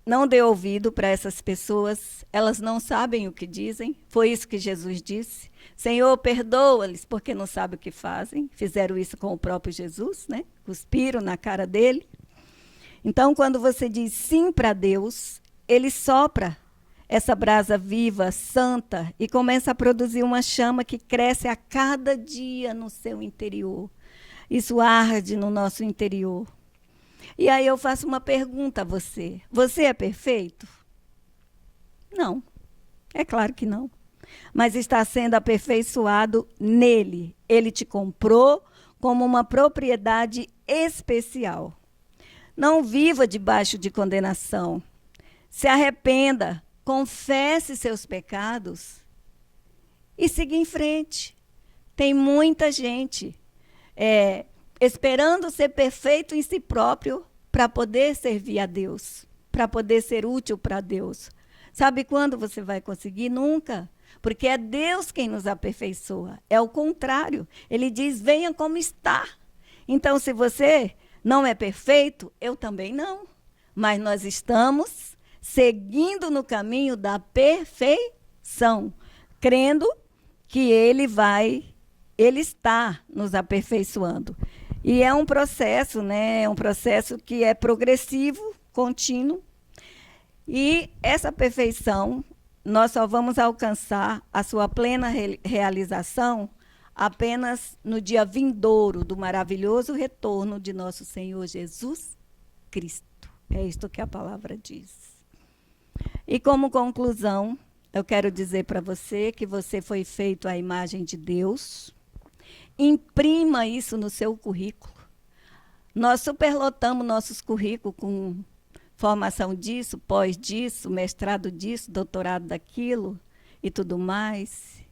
não dê ouvido para essas pessoas, elas não sabem o que dizem. Foi isso que Jesus disse. Senhor, perdoa-lhes, porque não sabem o que fazem. Fizeram isso com o próprio Jesus, né? Cuspiram na cara dele. Então, quando você diz sim para Deus, ele sopra essa brasa viva, santa, e começa a produzir uma chama que cresce a cada dia no seu interior. Isso arde no nosso interior. E aí eu faço uma pergunta a você. Você é perfeito? Não. É claro que não. Mas está sendo aperfeiçoado nele. Ele te comprou como uma propriedade especial. Não viva debaixo de condenação. Se arrependa, confesse seus pecados e siga em frente. Tem muita gente esperando ser perfeito em si próprio para poder servir a Deus, para poder ser útil para Deus. Sabe quando você vai conseguir? Nunca. Porque é Deus quem nos aperfeiçoa. É o contrário. Ele diz, venha como está. Então, se você não é perfeito, eu também não. Mas nós estamos seguindo no caminho da perfeição, crendo que Ele está nos aperfeiçoando. E é um processo, né? É um processo que é progressivo, contínuo. E essa perfeição, nós só vamos alcançar a sua plena realização apenas no dia vindouro do maravilhoso retorno de nosso Senhor Jesus Cristo. É isto que a palavra diz. E como conclusão, eu quero dizer para você que você foi feito à imagem de Deus. Imprima isso no seu currículo. Nós superlotamos nossos currículos com formação disso, pós disso, mestrado disso, doutorado daquilo e tudo mais.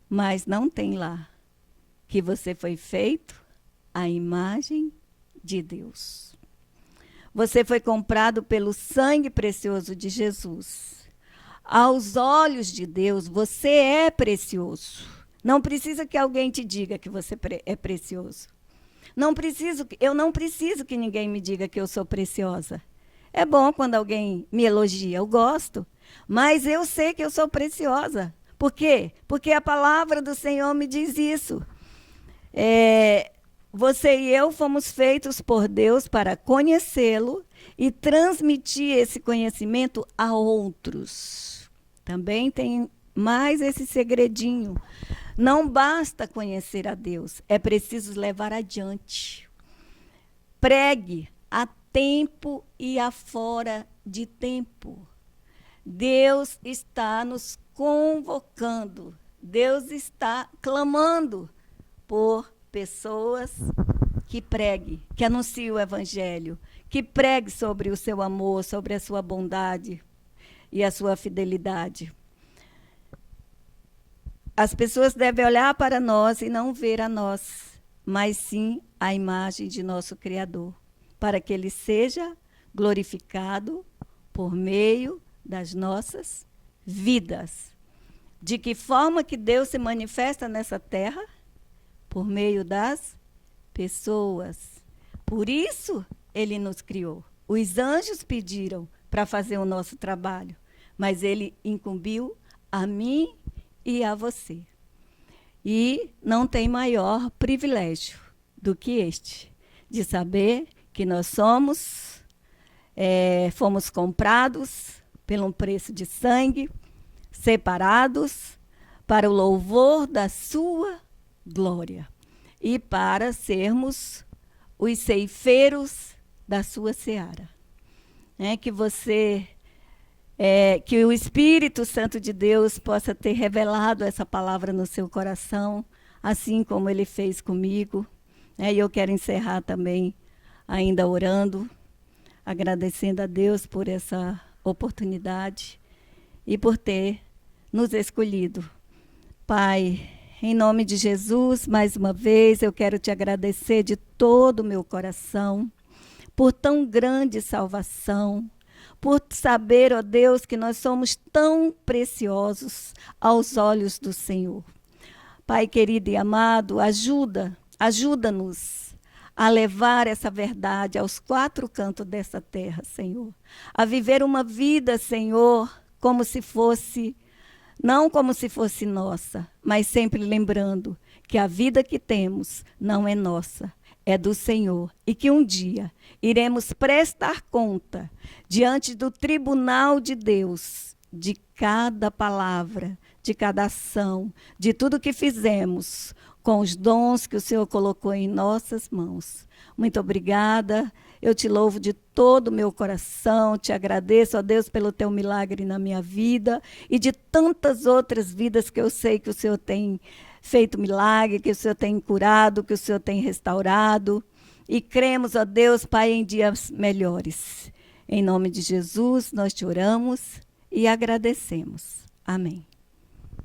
Mas não tem lá que você foi feito à imagem de Deus. Você foi comprado pelo sangue precioso de Jesus. Aos olhos de Deus, você é precioso. Não precisa que alguém te diga que você é precioso. Eu não preciso que ninguém me diga que eu sou preciosa. É bom quando alguém me elogia, eu gosto. Mas eu sei que eu sou preciosa. Por quê? Porque a palavra do Senhor me diz isso. Você e eu fomos feitos por Deus para conhecê-lo e transmitir esse conhecimento a outros. Também tem mais esse segredinho. Não basta conhecer a Deus, é preciso levar adiante. Pregue a tempo e a fora de tempo. Deus está nos convocando. Deus está clamando por pessoas que preguem, que anunciem o evangelho, que preguem sobre o seu amor, sobre a sua bondade e a sua fidelidade. As pessoas devem olhar para nós e não ver a nós, mas sim a imagem de nosso Criador, para que Ele seja glorificado por meio das nossas vidas. De que forma que Deus se manifesta nessa terra? Por meio das pessoas. Por isso, Ele nos criou. Os anjos pediram para fazer o nosso trabalho, mas Ele incumbiu a mim e a você. E não tem maior privilégio do que este, de saber que nós fomos comprados pelo um preço de sangue, separados para o louvor da sua glória e para sermos os ceifeiros da sua seara. Que o Espírito Santo de Deus possa ter revelado essa palavra no seu coração, assim como Ele fez comigo. E eu quero encerrar também ainda orando, agradecendo a Deus por essa oportunidade e por ter nos escolhido. Pai, em nome de Jesus, mais uma vez, eu quero te agradecer de todo o meu coração por tão grande salvação, por saber, ó Deus, que nós somos tão preciosos aos olhos do Senhor. Pai querido e amado, ajuda-nos a levar essa verdade aos quatro cantos dessa terra, Senhor. A viver uma vida, Senhor, não como se fosse nossa, mas sempre lembrando que a vida que temos não é nossa, é do Senhor. E que um dia iremos prestar conta diante do tribunal de Deus, de cada palavra, de cada ação, de tudo que fizemos, com os dons que o Senhor colocou em nossas mãos. Muito obrigada. Eu te louvo de todo o meu coração, te agradeço, ó Deus, pelo teu milagre na minha vida e de tantas outras vidas que eu sei que o Senhor tem feito milagre, que o Senhor tem curado, que o Senhor tem restaurado. E cremos, ó Deus, Pai, em dias melhores. Em nome de Jesus, nós te oramos e agradecemos. Amém.